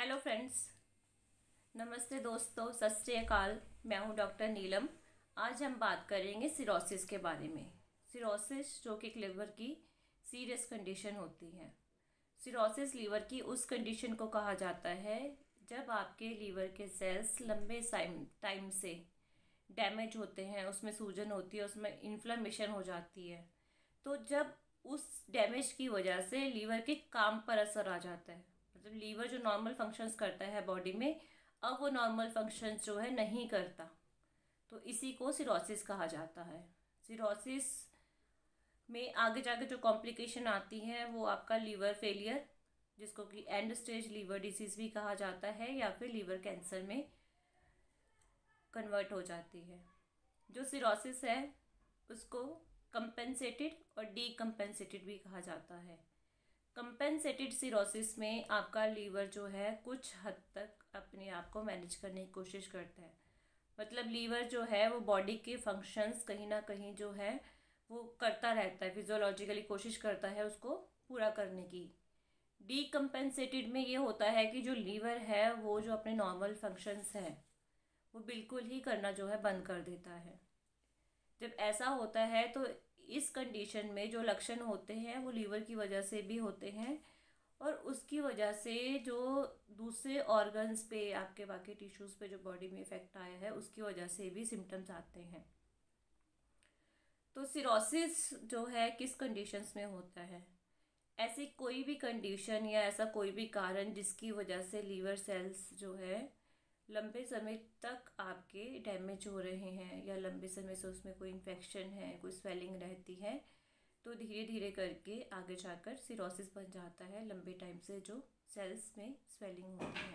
Hello friends, नमस्ते दोस्तों, सत श्री अकाल। मैं हूं डॉक्टर नीलम। आज हम बात करेंगे सिरोसिस के बारे में। सिरोसिस जो कि लिवर की सीरियस कंडीशन होती है। सिरोसिस लीवर की उस कंडीशन को कहा जाता है जब आपके लीवर के सेल्स लंबे टाइम से डैमेज होते हैं, उसमें सूजन होती है, उसमें इन्फ्लेमेशन हो जाती है। तो जब उस डैमेज की वजह से लीवर के काम पर असर आ जाता है, मतलब लीवर जो नॉर्मल फंक्शंस करता है बॉडी में, अब वो नॉर्मल फंक्शंस जो है नहीं करता, तो इसी को सिरोसिस कहा जाता है। सिरोसिस में आगे जाके जो कॉम्प्लिकेशन आती हैं वो आपका लीवर फेलियर, जिसको कि एंड स्टेज लीवर डिसीज भी कहा जाता है, या फिर लीवर कैंसर में कन्वर्ट हो जाती है। जो सिरोसिस है उसको कंपेंसेटेड और डीकम्पेंसेटेड भी कहा जाता है। कंपेंसेटेड सिरोसिस में आपका लीवर जो है कुछ हद तक अपने आप को मैनेज करने की कोशिश करता है, मतलब लीवर जो है वो बॉडी के फंक्शंस कहीं ना कहीं जो है वो करता रहता है, फिजियोलॉजिकली कोशिश करता है उसको पूरा करने की। डीकम्पेंसेटेड में ये होता है कि जो लीवर है वो जो अपने नॉर्मल फंक्शंस हैं वो बिल्कुल ही करना जो है बंद कर देता है। जब ऐसा होता है तो इस कंडीशन में जो लक्षण होते हैं वो लीवर की वजह से भी होते हैं, और उसकी वजह से जो दूसरे ऑर्गन्स पे, आपके बाकी टिश्यूज़ पे जो बॉडी में इफेक्ट आया है उसकी वजह से भी सिम्टम्स आते हैं। तो सिरोसिस जो है किस कंडीशंस में होता है? ऐसी कोई भी कंडीशन या ऐसा कोई भी कारण जिसकी वजह से लीवर सेल्स जो है लंबे समय तक आपके डैमेज हो रहे हैं, या लंबे समय से उसमें कोई इन्फेक्शन है, कोई स्वेलिंग रहती है, तो धीरे धीरे करके आगे जाकर सिरोसिस बन जाता है। लंबे टाइम से जो सेल्स में स्वेलिंग होती है,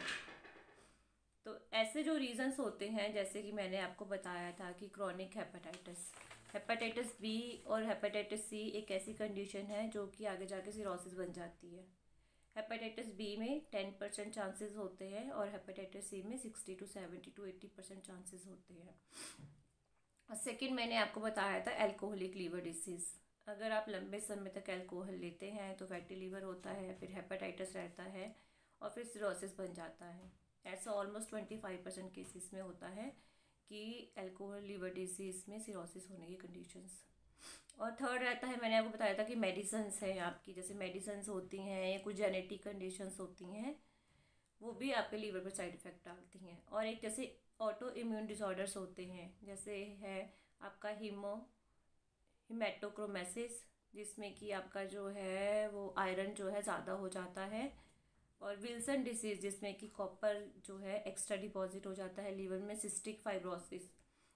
तो ऐसे जो रीजंस होते हैं, जैसे कि मैंने आपको बताया था कि क्रॉनिक हेपेटाइटिस बी और हेपेटाइटिस सी एक ऐसी कंडीशन है जो कि आगे जाके सिरोसिस बन जाती है। हेपेटाइटिस बी में 10% चांसेस होते हैं और हेपेटाइटिस सी में 60 to 70 to 80% चांसेस होते हैं। और सेकंड मैंने आपको बताया था एल्कोहलिक लीवर डिसीज़। अगर आप लंबे समय तक अल्कोहल लेते हैं तो फैटी लीवर होता है, फिर हेपेटाइटिस रहता है और फिर सिरोसिस बन जाता है। ऐसा ऑलमोस्ट 25% केसेस में होता है कि अल्कोहल लीवर डिसीज़ में सिरोसिस होने की कंडीशंस। और थर्ड रहता है, मैंने आपको बताया था कि मेडिसन्स हैं आपकी, जैसे मेडिसन्स होती हैं या कुछ जेनेटिक कंडीशंस होती हैं, वो भी आपके लीवर पर साइड इफ़ेक्ट डालती हैं। और एक जैसे ऑटो इम्यून डिसऑर्डर्स होते हैं, जैसे है आपका हिमेटोक्रोमेसिस, जिसमें कि आपका जो है वो आयरन जो है ज़्यादा हो जाता है, और विल्सन डिसीज़ जिसमें कि कॉपर जो है एक्स्ट्रा डिपॉजिट हो जाता है लीवर में। सिस्टिक फाइब्रोसिस,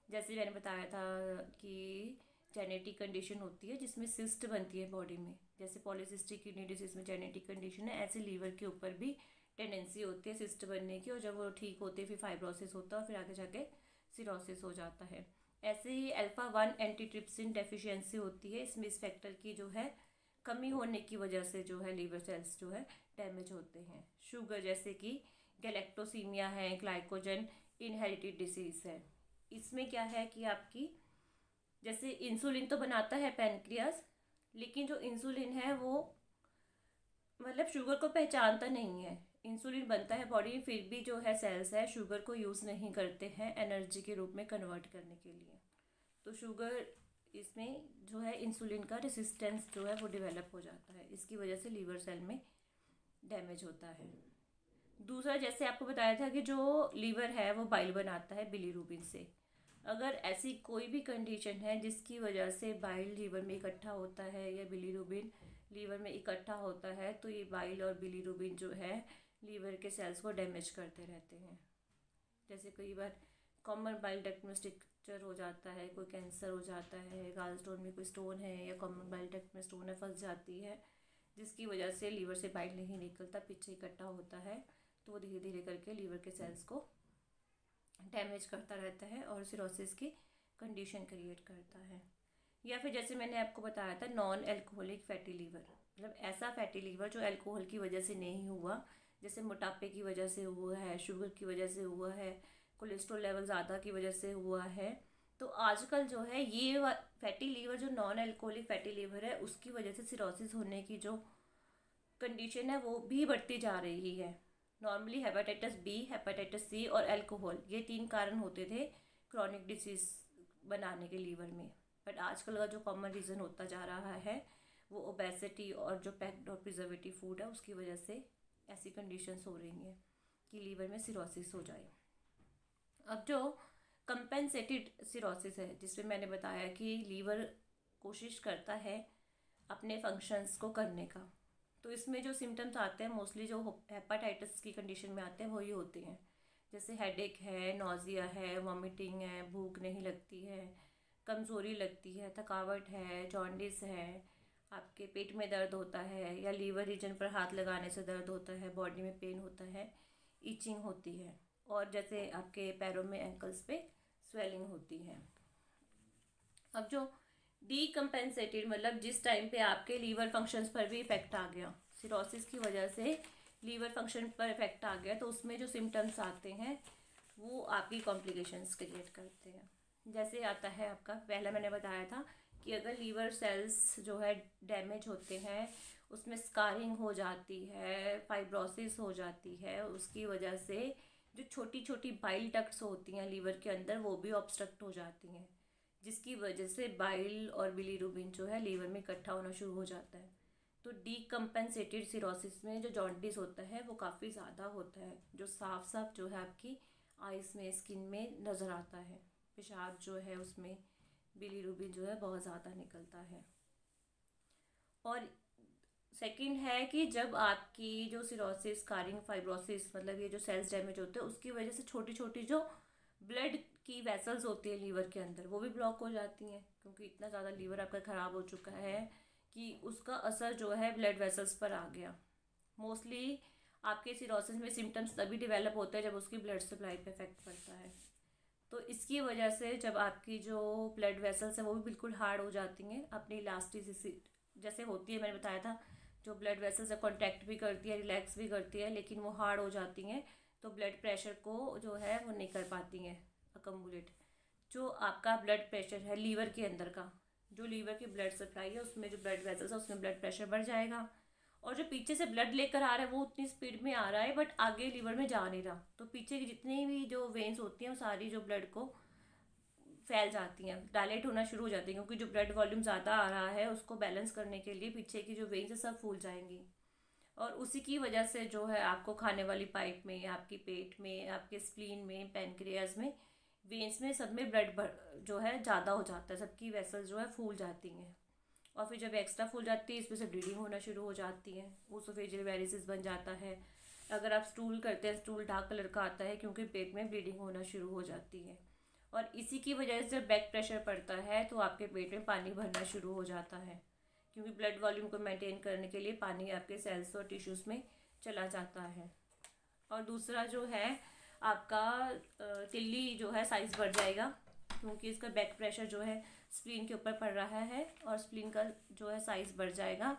जैसे मैंने बताया था कि जेनेटिक कंडीशन होती है जिसमें सिस्ट बनती है बॉडी में, जैसे पॉलीसिस्टिक किडनी डिसीज में जेनेटिक कंडीशन है, ऐसे लीवर के ऊपर भी टेंडेंसी होती है सिस्ट बनने की, और जब वो ठीक होती है फिर फाइब्रोसिस होता है और फिर आगे जाके सिरोसिस हो जाता है। ऐसे ही अल्फा-1 एंटीट्रिप्सिन डेफिशिएंसी होती है, इसमें इस फैक्टर की जो है कमी होने की वजह से जो है लीवर सेल्स जो है डैमेज होते हैं। शुगर, जैसे कि गैलेक्टोसीमिया है, ग्लाइकोजन इनहेरिटेड डिसीज़ है। इसमें क्या है कि आपकी जैसे इंसुलिन तो बनाता है पैनक्रियास, लेकिन जो इंसुलिन है वो मतलब शुगर को पहचानता नहीं है। इंसुलिन बनता है बॉडी में, फिर भी जो है सेल्स है शुगर को यूज़ नहीं करते हैं एनर्जी के रूप में कन्वर्ट करने के लिए। तो शुगर इसमें जो है इंसुलिन का रेसिस्टेंस जो है वो डेवलप हो जाता है, इसकी वजह से लीवर सेल में डैमेज होता है। दूसरा, जैसे आपको बताया था कि जो लीवर है वो बाइल बनाता है बिलीरुबिन से। अगर ऐसी कोई भी कंडीशन है जिसकी वजह से बाइल लीवर में इकट्ठा होता है या बिलीरुबिन लीवर में इकट्ठा होता है, तो ये बाइल और बिलीरुबिन जो है लीवर के सेल्स को डैमेज करते रहते हैं। जैसे कई बार कॉमन बाइल डक्ट में स्ट्रक्चर हो जाता है, कोई कैंसर हो जाता है, गाल स्टोन में कोई स्टोन है या कॉमन बाइल डक्ट में स्टोन है, फंस जाती है, जिसकी वजह से लीवर से बाइल नहीं निकलता, पीछे इकट्ठा होता है, तो वो धीरे धीरे करके लीवर के सेल्स को डैमेज करता रहता है और सिरोसिस की कंडीशन क्रिएट करता है। या फिर जैसे मैंने आपको बताया था नॉन एल्कोहलिक फैटी लीवर, मतलब ऐसा फैटी लीवर जो अल्कोहल की वजह से नहीं हुआ, जैसे मोटापे की वजह से हुआ है, शुगर की वजह से हुआ है, कोलेस्ट्रॉल लेवल ज़्यादा की वजह से हुआ है। तो आजकल जो है ये फैटी लीवर जो नॉन एल्कोहलिक फैटी लीवर है उसकी वजह से सिरोसिस होने की जो कंडीशन है वो भी बढ़ती जा रही है। Normally hepatitis B, hepatitis C और अल्कोहल, ये 3 कारण होते थे क्रॉनिक डिसीज बनाने के लीवर में। बट आजकल का जो कॉमन रीज़न होता जा रहा है वो ओबेसिटी और जो पैक्ड और प्रिजर्वेटिव फूड है उसकी वजह से ऐसी कंडीशंस हो रही हैं कि लीवर में सिरोसिस हो जाए। अब जो कंपेंसेटेड सिरोसिस है, जिसमें मैंने बताया कि लीवर कोशिश करता है अपने फंक्शंस को करने का, तो इसमें जो सिम्टम्स आते हैं मोस्टली जो हेपाटाइटिस की कंडीशन में आते हैं वही होते हैं, जैसे हेडेक है, नोजिया है, वॉमिटिंग है, भूख नहीं लगती है, कमज़ोरी लगती है, थकावट है, जॉन्डिस है, आपके पेट में दर्द होता है या लीवर रीजन पर हाथ लगाने से दर्द होता है, बॉडी में पेन होता है, ईचिंग होती है, और जैसे आपके पैरों में एंकल्स पे स्वेलिंग होती है। अब जो डीकम्पेंसेटेड मतलब जिस टाइम पे आपके लीवर फंक्शंस पर भी इफेक्ट आ गया, सिरोसिस की वजह से लीवर फंक्शन पर इफेक्ट आ गया, तो उसमें जो सिम्टम्स आते हैं वो आपकी कॉम्प्लिकेशंस क्रिएट करते हैं। जैसे आता है आपका, पहले मैंने बताया था कि अगर लीवर सेल्स जो है डैमेज होते हैं, उसमें स्कारिंग हो जाती है, फाइब्रोसिस हो जाती है, उसकी वजह से जो छोटी छोटी बाइल डक्ट्स होती हैं लीवर के अंदर वो भी ऑब्स्ट्रक्ट हो जाती हैं, जिसकी वजह से बाइल और बिलीरुबिन जो है लीवर में इकट्ठा होना शुरू हो जाता है। तो डीकम्पेंसेटेड सिरोसिस में जो जॉन्डिस होता है वो काफ़ी ज़्यादा होता है, जो साफ साफ जो है आपकी आइस में, स्किन में नज़र आता है। पेशाब जो है उसमें बिलीरुबिन जो है बहुत ज़्यादा निकलता है। और सेकंड है कि जब आपकी जो सिरोसिस, स्कारिंग, फाइब्रोसिस मतलब ये जो सेल्स डैमेज होते हैं उसकी वजह से छोटी छोटी जो ब्लड की वेसल्स होती है लीवर के अंदर वो भी ब्लॉक हो जाती हैं, क्योंकि इतना ज़्यादा लीवर आपका ख़राब हो चुका है कि उसका असर जो है ब्लड वेसल्स पर आ गया। मोस्टली आपके सिरोसिस में सिम्टम्स तभी डेवलप होते हैं जब उसकी ब्लड सप्लाई पे इफेक्ट पड़ता है। तो इसकी वजह से जब आपकी जो ब्लड वेसल्स हैं वो भी बिल्कुल हार्ड हो जाती हैं, अपनी इलास्टिसिटी जैसे होती है, मैंने बताया था जो ब्लड वेसल्स है कॉन्ट्रैक्ट भी करती है, रिलैक्स भी करती है, लेकिन वो हार्ड हो जाती हैं, तो ब्लड प्रेशर को जो है वो नहीं कर पाती हैं अकम्बुलेट। जो आपका ब्लड प्रेशर है लीवर के अंदर का, जो लीवर की ब्लड सप्लाई है उसमें जो ब्लड वेसल्स है उसमें ब्लड प्रेशर बढ़ जाएगा, और जो पीछे से ब्लड लेकर आ रहा है वो उतनी स्पीड में आ रहा है बट आगे लीवर में जा नहीं रहा, तो पीछे की जितनी भी जो वेन्स होती हैं वो सारी जो ब्लड को फैल जाती हैं, डायलेट होना शुरू हो जाती हैं, क्योंकि जो ब्लड वॉल्यूम ज़्यादा आ रहा है उसको बैलेंस करने के लिए पीछे की जो वेन्स है सब फूल जाएंगी, और उसी की वजह से जो है आपको खाने वाली पाइप में, आपकी पेट में, आपके स्प्लीन में, पैनक्रियाज में, वेन्स में, सब में ब्लड जो है ज़्यादा हो जाता है, सबकी वेसल्स जो है फूल जाती हैं, और फिर जब एक्स्ट्रा फूल जाती है इसमें से ब्लीडिंग होना शुरू हो जाती है, ओसोफेजियल वेरिसेस बन जाता है। अगर आप स्टूल करते हैं, स्टूल डार्क कलर का आता है क्योंकि पेट में ब्लीडिंग होना शुरू हो जाती है, और इसी की वजह से जब बैक प्रेशर पड़ता है तो आपके पेट में पानी भरना शुरू हो जाता है, क्योंकि ब्लड वॉल्यूम को मेंटेन करने के लिए पानी आपके सेल्स और टिश्यूज़ में चला जाता है। और दूसरा जो है आपका तिल्ली जो है साइज़ बढ़ जाएगा, क्योंकि इसका बैक प्रेशर जो है स्प्लीन के ऊपर पड़ रहा है, और स्प्लीन का जो है साइज़ बढ़ जाएगा।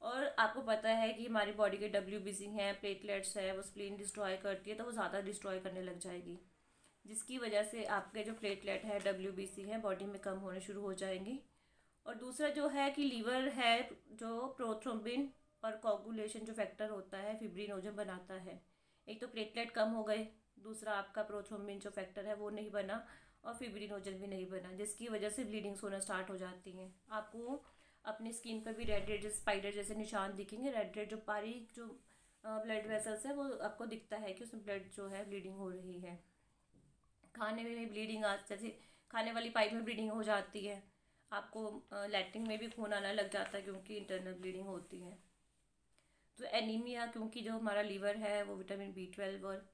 और आपको पता है कि हमारी बॉडी के WBC हैं, प्लेटलेट्स है, वो स्प्लीन डिस्ट्रॉय करती है, तो वो ज़्यादा डिस्ट्रॉय करने लग जाएगी, जिसकी वजह से आपके जो प्लेटलेट है, WBC है, बॉडी में कम होने शुरू हो जाएंगी। और दूसरा जो है कि लीवर है जो प्रोथ्रोम्बिन और कोगुलेशन जो फैक्टर होता है फिब्रिनोजन बनाता है, एक तो प्लेटलेट कम हो गए, दूसरा आपका प्रोथ्रोम्बिन जो फैक्टर है वो नहीं बना, और फिब्रिनोजन भी नहीं बना, जिसकी वजह से ब्लीडिंग्स होना स्टार्ट हो जाती हैं। आपको अपनी स्किन पर भी रेड रेड स्पाइडर जैसे निशान दिखेंगे, रेड रेड जो बारीक जो ब्लड वेसल्स है वो आपको दिखता है कि उसमें ब्लड जो है ब्लीडिंग हो रही है। खाने में भी ब्लीडिंग जैसे खाने वाली पाइप में ब्लीडिंग हो जाती है, आपको लैट्रिन में भी खून आना लग जाता है क्योंकि इंटरनल ब्लीडिंग होती है। तो एनीमिया, क्योंकि जो हमारा लीवर है वो विटामिन B12 और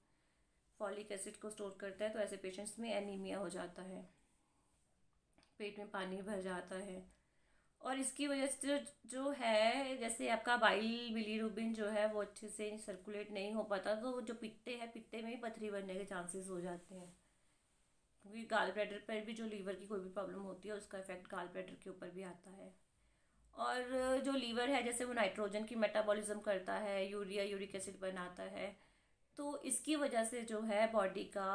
फॉलिक एसिड को स्टोर करता है, तो ऐसे पेशेंट्स में एनीमिया हो जाता है, पेट में पानी भर जाता है, और इसकी वजह से जो है जैसे आपका बाइल बिलीरुबिन जो है वो अच्छे से सर्कुलेट नहीं हो पाता, तो जो पित्ते हैं, पित्ते में ही पथरी बनने के चांसेस हो जाते हैं, क्योंकि गाल ब्लैडर पर भी जो लीवर की कोई भी प्रॉब्लम होती है उसका इफेक्ट गाल ब्लैडर के ऊपर भी आता है। और जो लीवर है जैसे वो नाइट्रोजन की मेटाबॉलिज्म करता है, यूरिया यूरिक एसिड बनाता है, तो इसकी वजह से जो है बॉडी का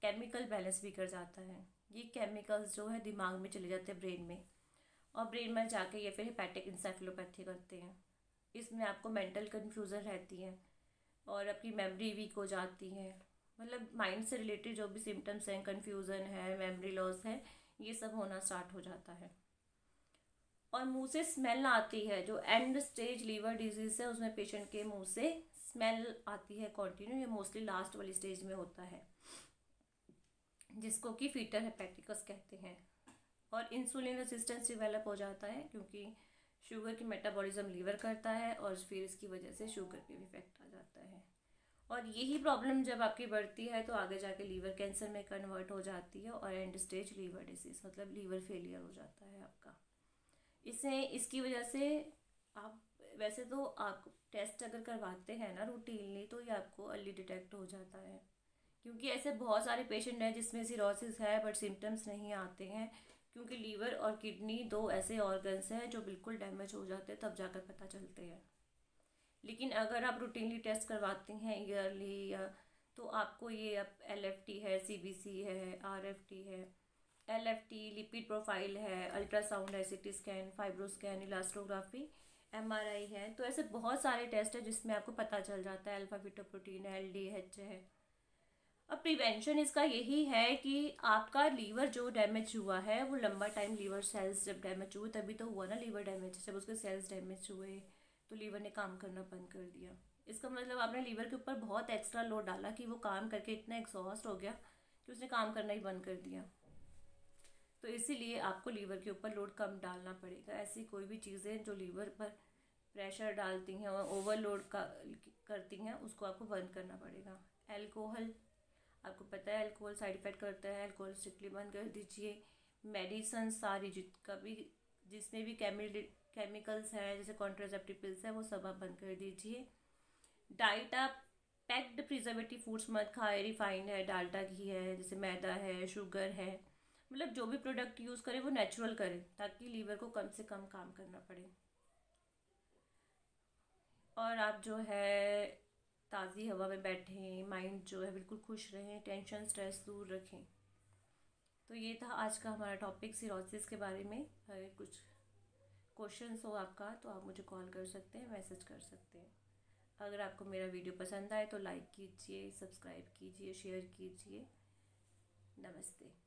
केमिकल बैलेंस बिगड़ जाता है। ये केमिकल्स जो है दिमाग में चले जाते हैं, ब्रेन में, और ब्रेन में जाके ये फिर हेपेटिक इंसेफेलोपैथी करते हैं। इसमें आपको मेंटल कन्फ्यूज़न रहती है, और आपकी मेमोरी वीक हो जाती है। मतलब माइंड से रिलेटेड जो भी सिम्टम्स हैं, कन्फ्यूज़न है, मेमोरी लॉस है, ये सब होना स्टार्ट हो जाता है। और मुंह से स्मेल आती है, जो एंड स्टेज लीवर डिजीज है उसमें पेशेंट के मुंह से स्मेल आती है कंटिन्यू। ये मोस्टली लास्ट वाली स्टेज में होता है, जिसको कि फीटर हेपेटिकस कहते हैं। और इंसुलिन रेजिस्टेंस डेवलप हो जाता है, क्योंकि शुगर की मेटाबॉलिज्म लीवर करता है और फिर इसकी वजह से शुगर पे भी इफेक्ट आ जाता है। और यही प्रॉब्लम जब आपकी बढ़ती है तो आगे जाके लीवर कैंसर में कन्वर्ट हो जाती है और एंड स्टेज लीवर डिजीज मतलब लीवर फेलियर हो जाता है आपका। इसकी वजह से आप वैसे तो आप टेस्ट अगर करवाते हैं ना रूटीनली, तो ये आपको अर्ली डिटेक्ट हो जाता है। क्योंकि ऐसे बहुत सारे पेशेंट हैं जिसमें सिरोसिस है बट सिम्टम्स नहीं आते हैं, क्योंकि लीवर और किडनी दो ऐसे ऑर्गन्स हैं जो बिल्कुल डैमेज हो जाते हैं, तब जाकर पता चलते हैं। लेकिन अगर आप रूटीनली टेस्ट करवाते हैं ईयरली या, तो आपको ये अब LFT है, CBC है, RFT है, LFT लिपिड प्रोफाइल है, अल्ट्रासाउंड है, CT स्कैन, फाइब्रोस्कैन, इलास्ट्रोग्राफी, MRI है। तो ऐसे बहुत सारे टेस्ट है जिसमें आपको पता चल जाता है। अल्फा फीटोप्रोटीन है, LDH है। अब प्रिवेंशन इसका यही है कि आपका लीवर जो डैमेज हुआ है वो लंबा टाइम, लीवर सेल्स जब डैमेज हुए तभी तो हुआ ना लीवर डैमेज। जब उसके सेल्स डैमेज हुए तो लीवर ने काम करना बंद कर दिया। इसका मतलब आपने लीवर के ऊपर बहुत एक्स्ट्रा लोड डाला कि वो काम करके इतना एग्जॉस्ट हो गया कि उसने काम करना ही बंद कर दिया। तो इसीलिए आपको लीवर के ऊपर लोड कम डालना पड़ेगा। ऐसी कोई भी चीज़ें जो लीवर पर प्रेशर डालती हैं और ओवरलोड करती हैं, उसको आपको बंद करना पड़ेगा। एल्कोहल, आपको पता है अल्कोहल साइड इफेक्ट करता है, अल्कोहल स्ट्रिक्टली बंद कर दीजिए। मेडिसन सारी जिसमें भी केमिकल्स हैं जैसे कॉन्ट्रासेप्टिव पिल्स है, वो सब आप बंद कर दीजिए। डाइट, आप पैक्ड प्रिजर्वेटिव फूड्स मत खाए। रिफाइंड है, डाल्डा घी है, जैसे मैदा है, शुगर है, मतलब जो भी प्रोडक्ट यूज़ करें वो नेचुरल करें ताकि लीवर को कम से कम काम करना पड़े। और आप जो है ताज़ी हवा में बैठें, माइंड जो है बिल्कुल खुश रहें, टेंशन स्ट्रेस दूर रखें। तो ये था आज का हमारा टॉपिक सिरोसिस के बारे में। अगर कुछ क्वेश्चंस हो आपका तो आप मुझे कॉल कर सकते हैं, मैसेज कर सकते हैं। अगर आपको मेरा वीडियो पसंद आए तो लाइक कीजिए, सब्सक्राइब कीजिए, शेयर कीजिए। नमस्ते।